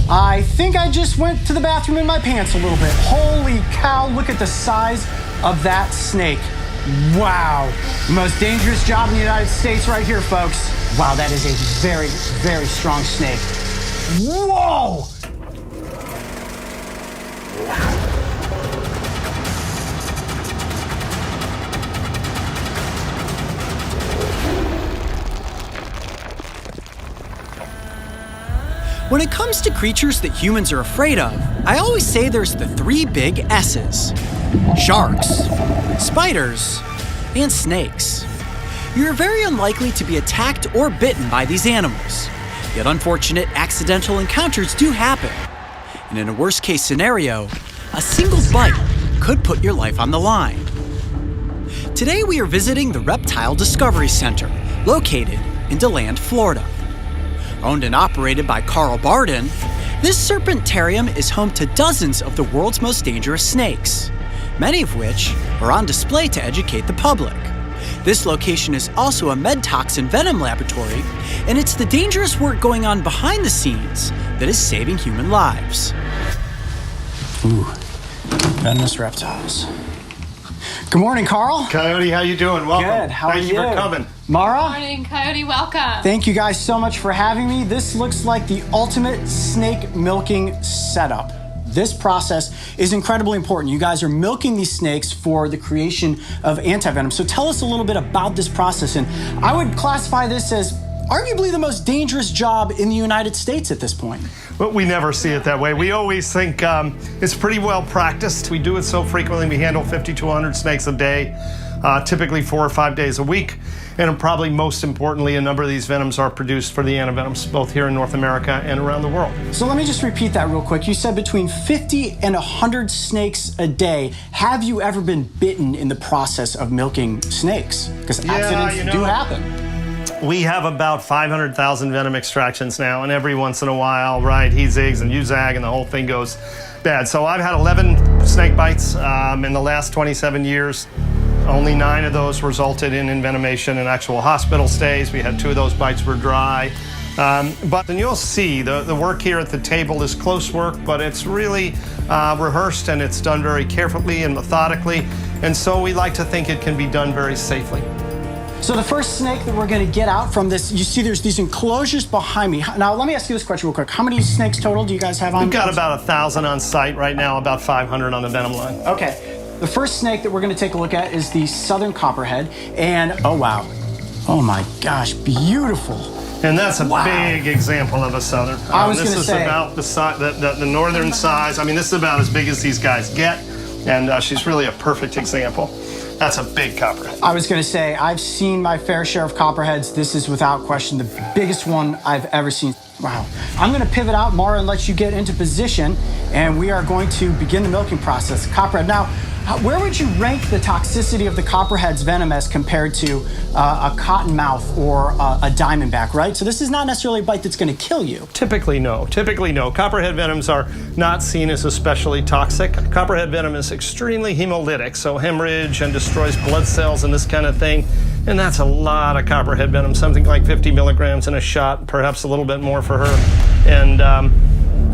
I think I just went to the bathroom in my pants a little bit. Holy cow, look at the size of that snake. Wow. The most dangerous job in the United States right here, folks. Wow, that is a very, very strong snake. Whoa! When it comes to creatures that humans are afraid of, I always say there's the three big S's: sharks, spiders, and snakes. You're very unlikely to be attacked or bitten by these animals, yet unfortunate accidental encounters do happen. And in a worst-case scenario, a single bite could put your life on the line. Today we are visiting the Reptile Discovery Center, located in DeLand, Florida. Owned and operated by Carl Barden, this serpentarium is home to dozens of the world's most dangerous snakes, many of which are on display to educate the public. This location is also a med-toxin venom laboratory, and it's the dangerous work going on behind the scenes that is saving human lives. Ooh, venomous reptiles. Good morning, Carl. Coyote, how you doing? Welcome. Good. How are you? Thank you for coming. Mara? Good morning, Coyote. Welcome. Thank you guys so much for having me. This looks like the ultimate snake milking setup. This process is incredibly important. You guys are milking these snakes for the creation of antivenom. So tell us a little bit about this process. And I would classify this as arguably the most dangerous job in the United States at this point. But we never see it that way. We always think it's pretty well practiced. We do it so frequently. We handle 50 to 100 snakes a day, typically 4 or 5 days a week. And probably most importantly, a number of these venoms are produced for the antivenoms, both here in North America and around the world. So let me just repeat that real quick. You said between 50 and 100 snakes a day. Have you ever been bitten in the process of milking snakes? Because accidents do happen. We have about 500,000 venom extractions now, and every once in a while, right, he zigs and you zag and the whole thing goes bad. So I've had 11 snake bites in the last 27 years. Only 9 of those resulted in envenomation and actual hospital stays. We had 2 of those bites were dry. But then you'll see the work here at the table is close work, but it's really rehearsed and it's done very carefully and methodically. And so we like to think it can be done very safely. So the first snake that we're going to get out from this, you see there's these enclosures behind me. Now, let me ask you this question real quick. How many snakes total do you guys have on? We've got about 1,000 on site right now, about 500 on the venom line. Okay. The first snake that we're going to take a look at is the southern copperhead. And, oh, wow. Oh, my gosh, beautiful. And that's a big example of a southern. I was going to say. This is about the northern size. I mean, this is about as big as these guys get. And she's really a perfect example. That's a big copperhead. I was going to say, I've seen my fair share of copperheads. This is without question the biggest one I've ever seen. Wow. I'm going to pivot out, Mara, and let you get into position, and we are going to begin the milking process. Copperhead. Now, where would you rank the toxicity of the copperhead's venom as compared to a cottonmouth or a diamondback, right? So this is not necessarily a bite that's going to kill you. Typically, no. Typically, no. Copperhead venoms are not seen as especially toxic. Copperhead venom is extremely hemolytic, so hemorrhage and destroys blood cells and this kind of thing. And that's a lot of copperhead venom, something like 50 milligrams in a shot, perhaps a little bit more for her. And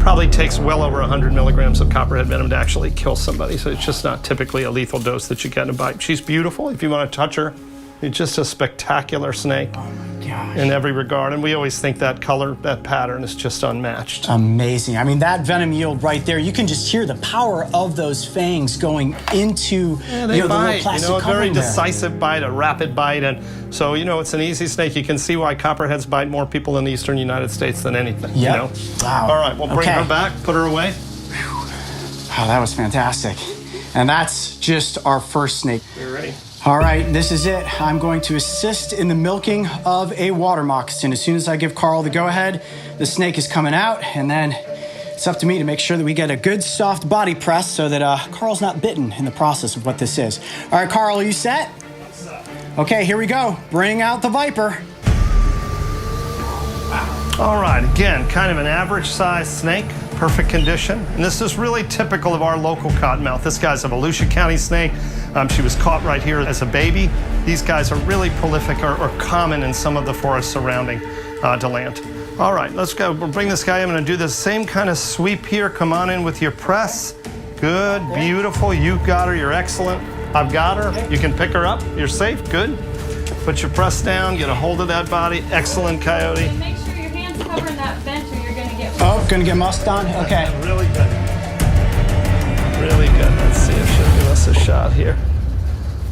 probably takes well over 100 milligrams of copperhead venom to actually kill somebody. So it's just not typically a lethal dose that you get in a bite. She's beautiful. If you want to touch her, it's just a spectacular snake. Oh my gosh. In every regard. And we always think that color, that pattern is just unmatched. Amazing. I mean, that venom yield right there, you can just hear the power of those fangs going into they the little bite, plastic a very covering there. decisive bite, a rapid bite. And so, it's an easy snake. You can see why copperheads bite more people in the eastern United States than anything. Yep. Wow. All right, we'll bring her back, put her away. Oh, that was fantastic. And that's just our first snake. You're ready. All right, this is it. I'm going to assist in the milking of a water moccasin. As soon as I give Carl the go-ahead, the snake is coming out, and then it's up to me to make sure that we get a good soft body press so that Carl's not bitten in the process of what this is. All right, Carl, are you set? Okay, here we go. Bring out the viper. All right, again, kind of an average-sized snake, perfect condition. And this is really typical of our local cottonmouth. This guy's a Volusia County snake. She was caught right here as a baby. These guys are really prolific or common in some of the forests surrounding to land. All right, let's go. We'll bring this guy in. I'm going to do the same kind of sweep here. Come on in with your press. Good, beautiful. You've got her. You're excellent. I've got her. You can pick her up. You're safe. Good. Put your press down. Get a hold of that body. Excellent, Coyote. And make sure your hand's covering that vent or you're going to get... Oh, gonna get musked on? Okay. Really good. Really good. Let's see if she'll give us a shot here.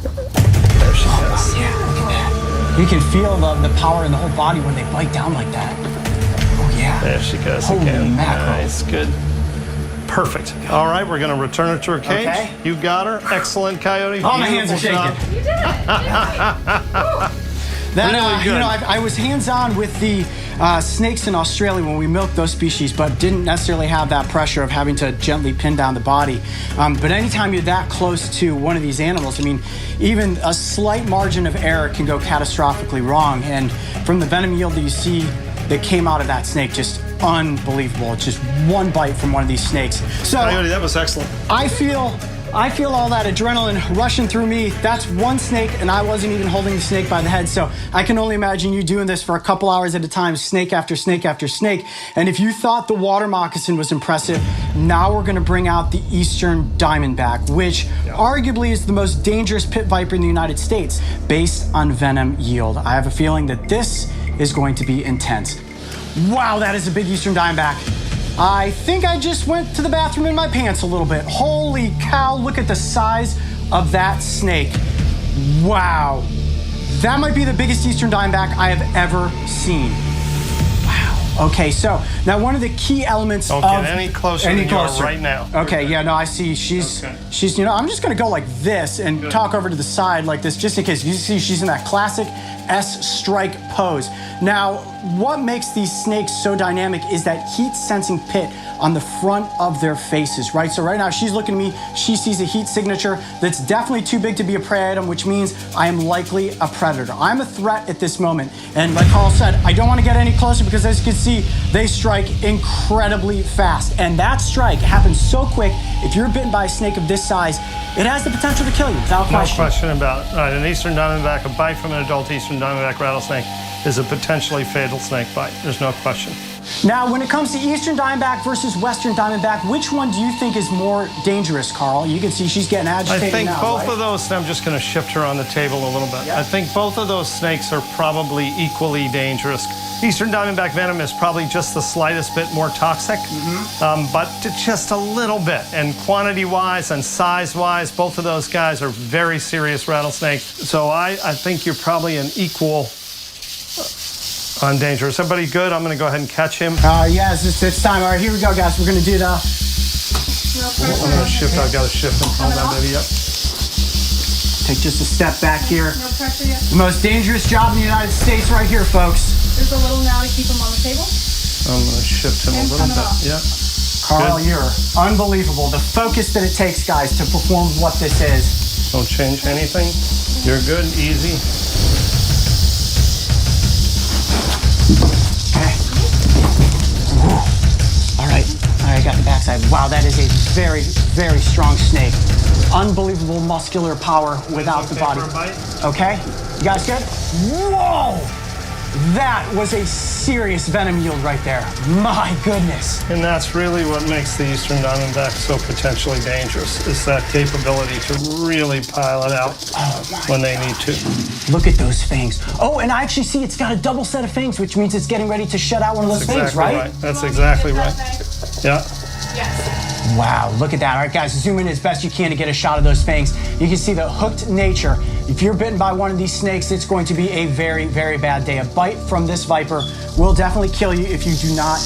There she goes. Yeah, look at that. You can feel the power in the whole body when they bite down like that. Oh, yeah. There she goes Holy again. mackerel. Nice, good. Perfect. All right, we're going to return her to her cage. Okay. You got her. Excellent, Coyote. Oh, my hands are Beautiful shaking. job. You did it! That, Really good. You know, I was hands-on with the snakes in Australia when we milked those species, but didn't necessarily have that pressure of having to gently pin down the body. But anytime you're that close to one of these animals, I mean, even a slight margin of error can go catastrophically wrong. And from the venom yield that you see that came out of that snake, just unbelievable. It's just one bite from one of these snakes. So Coyote, that was excellent. I feel all that adrenaline rushing through me. That's one snake, and I wasn't even holding the snake by the head. So I can only imagine you doing this for a couple hours at a time, snake after snake after snake. And if you thought the water moccasin was impressive, now we're gonna bring out the eastern diamondback, which arguably is the most dangerous pit viper in the United States based on venom yield. I have a feeling that this is going to be intense. Wow, that is a big eastern diamondback. I think I just went to the bathroom in my pants a little bit. Holy cow, look at the size of that snake. Wow. That might be the biggest eastern diamondback I have ever seen. Wow. Okay, so now one of the key elements Don't get any closer than you are right now. Okay, yeah, no, I see. She's, you know, I'm just gonna go like this and talk over to the side like this just in case. You see she's in that classic S-strike pose. Now, what makes these snakes so dynamic is that heat-sensing pit on the front of their faces, right? So right now, she's looking at me, she sees a heat signature that's definitely too big to be a prey item, which means I am likely a predator. I'm a threat at this moment. And like Carl said, I don't want to get any closer because as you can see, they strike incredibly fast. And that strike happens so quick, if you're bitten by a snake of this size, it has the potential to kill you without question. No question about it. Right, an eastern diamondback, a bite from an adult eastern diamondback rattlesnake is a potentially fatal snake bite. There's no question. Now, when it comes to eastern diamondback versus western diamondback, which one do you think is more dangerous, Carl? You can see she's getting agitated I think now, both right? of those, I'm just going to shift her on the table a little bit. Yeah. I think both of those snakes are probably equally dangerous. Eastern diamondback venom is probably just the slightest bit more toxic, but just a little bit. And quantity-wise and size-wise, both of those guys are very serious rattlesnakes. So I think you're probably an equal on dangerous. Everybody good? I'm going to go ahead and catch him. Yes, it's time. All right, here we go, guys. We're going to do the... No I'm pressure. going to shift. I've got to shift him. Hold that baby up. Take just a step back here. No pressure yet. The most dangerous job in the United States right here, folks. There's a little now to keep him on the table. I'm going to shift him a And little coming bit. off. Yeah. Carl, Good. you're unbelievable. The focus that it takes, guys, to perform what this is. Don't change anything. You're good. Easy. Okay. All right, I got the backside. Wow, that is a very, very strong snake. Unbelievable muscular power without the body. For a bite? Okay, you guys good? Whoa! That was a serious venom yield right there. My goodness. And that's really what makes the eastern diamondback so potentially dangerous, is that capability to really pile it out when they need to. Look at those fangs. Oh, and I actually see it's got a double set of fangs, which means it's getting ready to shut out one of those fangs, right? That's exactly right. Yeah. Yes. Wow, look at that. All right, guys, zoom in as best you can to get a shot of those fangs. You can see the hooked nature. If you're bitten by one of these snakes, it's going to be a very, very bad day. A bite from this viper will definitely kill you if you do not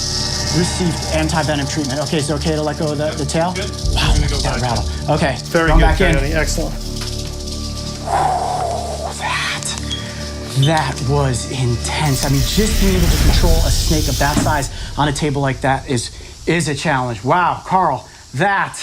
receive anti-venom treatment. Okay, is it okay to let go of the tail? Good. Wow, look at that rattle. Okay, Very going good, back in. Coyote. Excellent. That was intense. I mean, just being able to control a snake of that size on a table like that is a challenge. Wow, Carl, that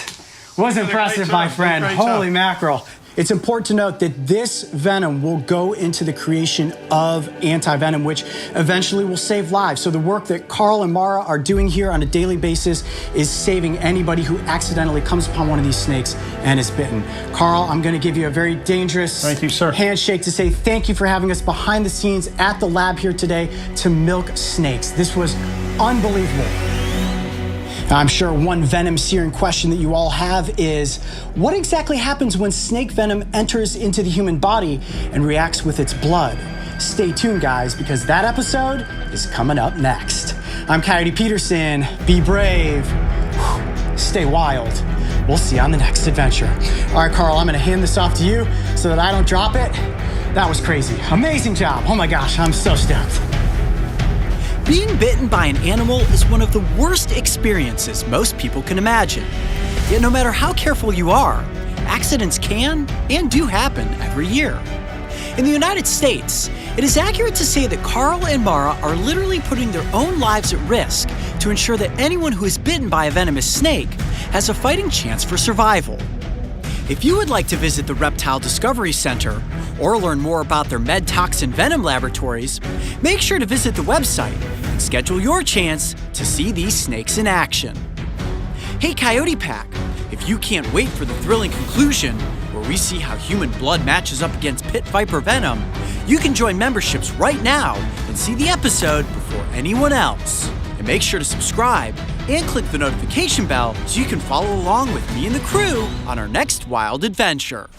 was impressive, job. my friend. Great Holy job. mackerel. It's important to note that this venom will go into the creation of anti-venom, which eventually will save lives. So the work that Carl and Mara are doing here on a daily basis is saving anybody who accidentally comes upon one of these snakes and is bitten. Carl, I'm going to give you a very dangerous Thank you, sir. handshake to say thank you for having us behind the scenes at the lab here today to milk snakes. This was unbelievable. I'm sure one venom-searing question that you all have is, what exactly happens when snake venom enters into the human body and reacts with its blood? Stay tuned, guys, because that episode is coming up next. I'm Coyote Peterson. Be brave. Stay wild. We'll see you on the next adventure. All right, Carl, I'm going to hand this off to you so that I don't drop it. That was crazy. Amazing job. Oh my gosh, I'm so stoked. Being bitten by an animal is one of the worst experiences most people can imagine. Yet no matter how careful you are, accidents can and do happen every year. In the United States, it is accurate to say that Carl and Mara are literally putting their own lives at risk to ensure that anyone who is bitten by a venomous snake has a fighting chance for survival. If you would like to visit the Reptile Discovery Center or learn more about their med toxin venom laboratories, make sure to visit the website and schedule your chance to see these snakes in action. Hey Coyote Pack, if you can't wait for the thrilling conclusion where we see how human blood matches up against pit viper venom, you can join memberships right now and see the episode before anyone else. And make sure to subscribe and click the notification bell so you can follow along with me and the crew on our next wild adventure.